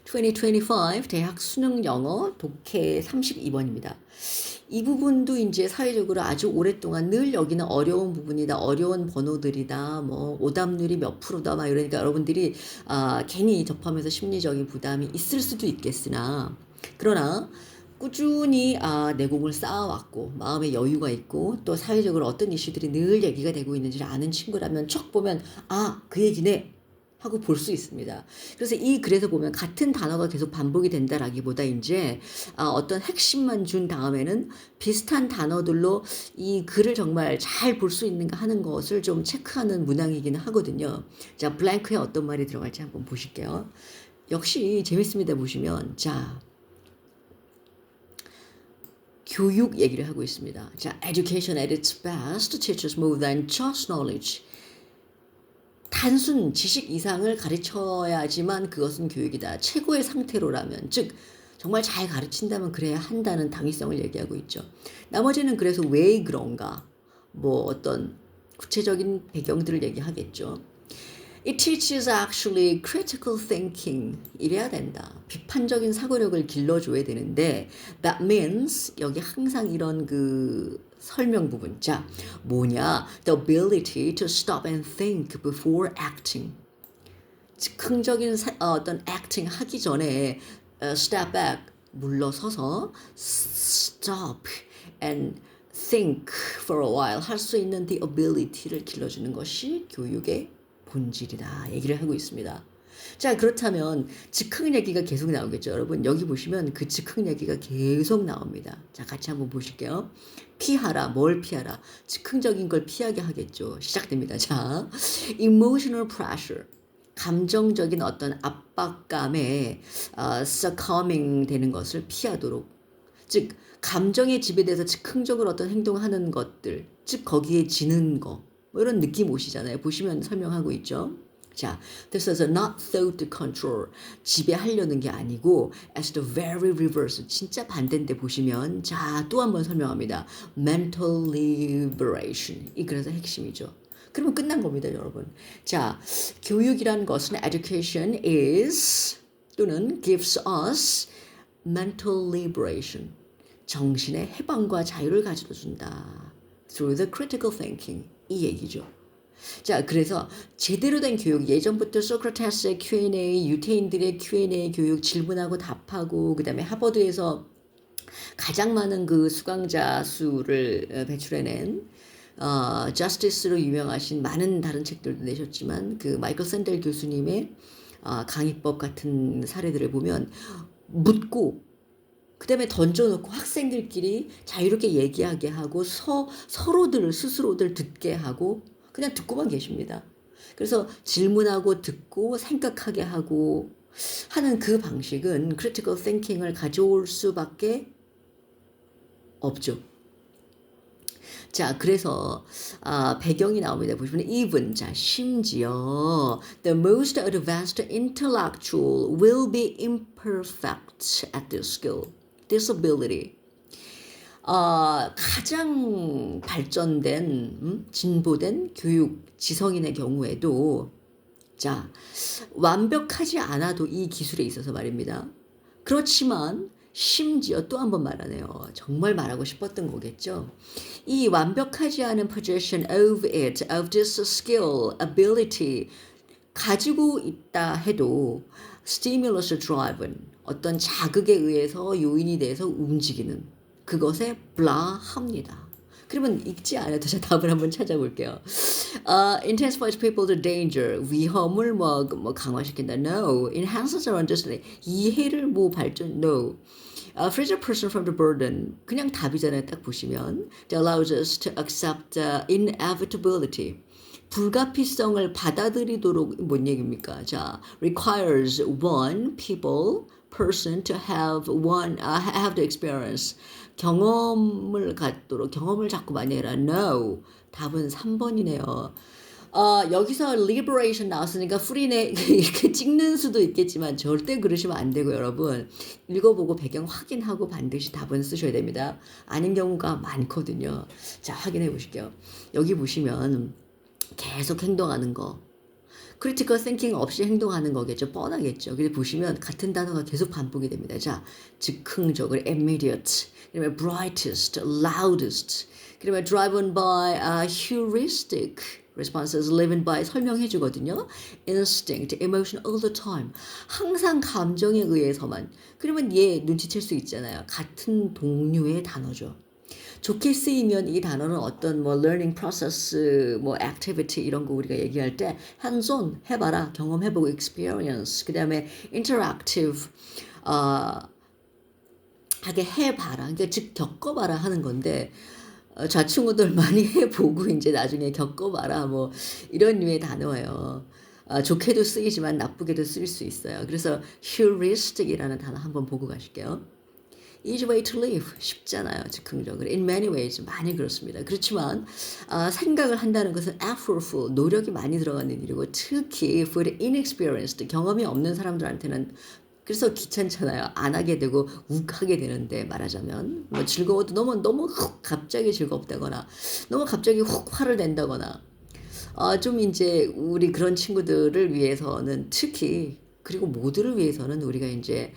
2025 대학 수능 영어 독해 32번입니다. 이 부분도 이제 사회적으로 아주 오랫동안 늘 여기는 어려운 부분이다, 어려운 번호들이다, 뭐 오답률이 몇 프로다, 막 이러니까 여러분들이 괜히 접하면서 심리적인 부담이 있을 수도 있겠으나, 그러나 꾸준히 내공을 쌓아왔고 마음의 여유가 있고 또 사회적으로 어떤 이슈들이 늘 얘기가 되고 있는지를 아는 친구라면 척 보면 그 얘기네 하고 볼 수 있습니다. 그래서 이 글에서 보면 같은 단어가 계속 반복이 된다라기보다 이제 어떤 핵심만 준 다음에는 비슷한 단어들로 이 글을 정말 잘 볼 수 있는가 하는 것을 좀 체크하는 문항이기는 하거든요. 자, 블랭크에 어떤 말이 들어갈지 한번 보실게요. 역시 재밌습니다. 보시면 자, 교육 얘기를 하고 있습니다. 자, education at its best teaches more than just knowledge. 단순 지식 이상을 가르쳐야지만 그것은 교육이다. 최고의 상태로라면, 즉 정말 잘 가르친다면 그래야 한다는 당위성을 얘기하고 있죠. 나머지는 그래서 왜 그런가, 뭐 어떤 구체적인 배경들을 얘기하겠죠. It teaches actually critical thinking. 이래야 된다. 비판적인 사고력을 길러줘야 되는데 that means 여기 항상 이런 그 설명 부분. 자, 뭐냐? The ability to stop and think before acting. 즉흥적인 어떤 acting 하기 전에 step back, 물러서서 stop and think for a while 할 수 있는 the ability를 길러주는 것이 교육의 본질이다 얘기를 하고 있습니다. 자, 그렇다면 즉흥 얘기가 계속 나오겠죠. 여러분 여기 보시면 그 즉흥 얘기가 계속 나옵니다. 자, 같이 한번 보실게요. 피하라. 뭘 피하라? 즉흥적인 걸 피하게 하겠죠. 시작됩니다. 자, emotional pressure. 감정적인 어떤 압박감에 succumbing 되는 것을 피하도록, 즉 감정에 지배돼서 즉흥적으로 어떤 행동을 하는 것들, 즉 거기에 지는 거, 뭐 이런 느낌 오시잖아요. 보시면 설명하고 있죠. 자, this is not thought to control. 지배하려는 게 아니고 as the very reverse. 진짜 반대인데 보시면 자, 또 한 번 설명합니다. mental liberation. 이 그래서 핵심이죠. 그러면 끝난 겁니다, 여러분. 자, 교육이란 것은 education is 또는 gives us mental liberation. 정신의 해방과 자유를 가져다 준다. through the critical thinking. 이 얘기죠. 자, 그래서 제대로 된 교육, 예전부터 소크라테스의 Q&A, 유태인들의 Q&A 교육, 질문하고 답하고, 그 다음에 하버드에서 가장 많은 그 수강자 수를 배출해낸 저스티스로 유명하신 많은 다른 책들도 내셨지만 그 마이클 샌델 교수님의 강의법 같은 사례들을 보면 묻고 그 다음에 던져놓고 학생들끼리 자유롭게 얘기하게 하고 서로들 스스로들 듣게 하고 그냥 듣고만 계십니다. 그래서 질문하고 듣고 생각하게 하고 하는 그 방식은 크리티컬 띵킹을 가져올 수밖에 없죠. 자, 그래서 배경이 나옵니다. 보시면 even, 자, 심지어 the most advanced intellectual will be imperfect at this skill, this ability. 가장 발전된 진보된 교육 지성인의 경우에도 자, 완벽하지 않아도 이 기술에 있어서 말입니다. 그렇지만 심지어 또 한 번 말하네요. 정말 말하고 싶었던 거겠죠. 이 완벽하지 않은 possession of it, of this skill, ability 가지고 있다 해도 stimulus driven 어떤 자극에 의해서 요인이 돼서 움직이는 그것에 블라합니다. 그러면 읽지 않아도 제가 답을 한번 찾아볼게요. Intensifies people's danger. 위험을 뭐 강화시킨다. No. Enhances our understanding. 이해를 뭐 발전. No. Frees a person from the burden. 그냥 답이잖아요. 딱 보시면. It allows us to accept inevitability. 불가피성을 받아들이도록 뭔 얘기입니까? 자, requires one person to have the experience. 경험을 갖도록 경험을 자꾸 많이 해라. No. 답은 3번이네요. 여기서 liberation 나왔으니까 free네 이렇게 찍는 수도 있겠지만 절대 그러시면 안 되고 여러분 읽어보고 배경 확인하고 반드시 답은 쓰셔야 됩니다. 아닌 경우가 많거든요. 자, 확인해 보실게요. 여기 보시면 계속 행동하는 거. critical thinking 없이 행동하는 거겠죠. 뻔하겠죠. 그래서 보시면 같은 단어가 계속 반복이 됩니다. 자, 즉흥적으로 immediate, 그다음에 brightest, loudest, 그다음에 driven by heuristic responses, living by 설명해 주거든요. instinct, emotion all the time. 항상 감정에 의해서만. 그러면 얘 눈치챌 수 있잖아요. 같은 동류의 단어죠. 좋게 쓰이면 이 단어는 어떤 뭐 learning process, 뭐 activity 이런 거 우리가 얘기할 때 hands-on 해봐라, 경험해보고 experience, 그 다음에 interactive 하게 해봐라, 그러니까 즉 겪어봐라 하는 건데 좌충우돌 많이 해보고 이제 나중에 겪어봐라 뭐 이런 류의 단어예요. 좋게도 쓰이지만 나쁘게도 쓰일 수 있어요. 그래서 heuristic이라는 단어 한번 보고 가실게요. easy way to live 쉽잖아요. 즉흥적으로 in many ways 많이 그렇습니다. 그렇지만 생각을 한다는 것은 effortful 노력이 많이 들어가는 일이고 특히 for the inexperienced 경험이 없는 사람들한테는 그래서 귀찮잖아요. 안 하게 되고 욱하게 되는데 말하자면 뭐 즐거워도 너무 갑자기 즐겁다거나 너무 갑자기 훅 화를 낸다거나 좀 이제 우리 그런 친구들을 위해서는 특히 그리고 모두를 위해서는 우리가 이제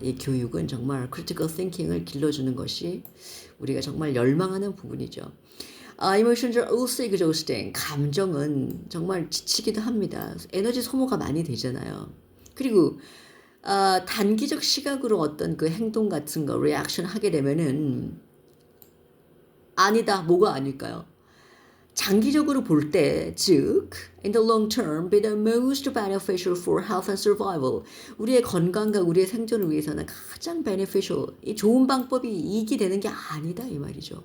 이 교육은 정말 critical thinking을 길러주는 것이 우리가 정말 열망하는 부분이죠. Emotions are also exhausting. 감정은 정말 지치기도 합니다. 에너지 소모가 많이 되잖아요. 그리고 단기적 시각으로 어떤 그 행동 같은 거 리액션 하게 되면은 아니다 뭐가 아닐까요? 장기적으로 볼 때, 즉, in the long term, be the most beneficial for health and survival. 우리의 건강과 우리의 생존을 위해서는 가장 beneficial, 이 좋은 방법이 이익이 되는 게 아니다 이 말이죠.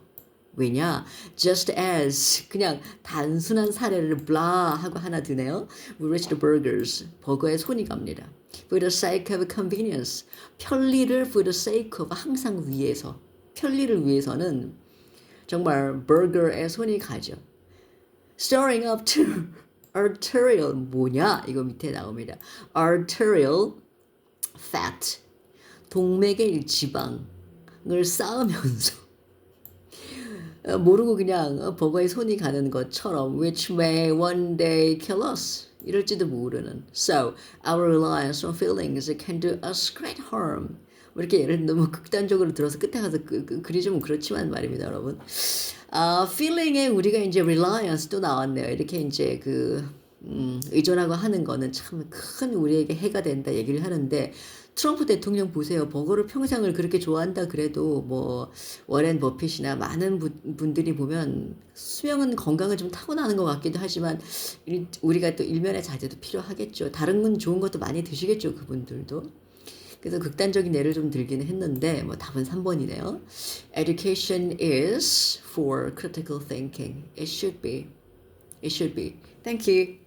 왜냐? Just as 그냥 단순한 사례를 blah 하고 하나 드네요. We reached the burgers. 버거에 손이 갑니다. For the sake of convenience. 편리를 for the sake of 항상 위해서. 편리를 위해서는 정말 버거에 손이 가죠. Stirring up to arterial 뭐냐? 이거 밑에 나옵니다. Arterial fat 동맥의 지방을 쌓으면서 모르고 그냥 버거에 손이 가는 것처럼 which may one day kill us 이럴지도 모르는 So our reliance on feelings can do us great harm 이렇게 예를 너무 극단적으로 들어서 끝에 가서 글이 좀 그렇지만 말입니다, 여러분. feeling에 우리가 이제 reliance 또 나왔네요. 이렇게 이제 의존하고 하는 거는 참 큰 우리에게 해가 된다 얘기를 하는데 트럼프 대통령 보세요. 버거를 평생을 그렇게 좋아한다 그래도 뭐 워렌 버핏이나 많은 분들이 보면 수명은 건강을 좀 타고나는 것 같기도 하지만 우리가 또 일면의 자제도 필요하겠죠. 다른 건 좋은 것도 많이 드시겠죠. 그분들도. 그래서 극단적인 예를 좀 들기는 했는데 뭐 답은 3번이네요. Education is for critical thinking. It should be. It should be. Thank you.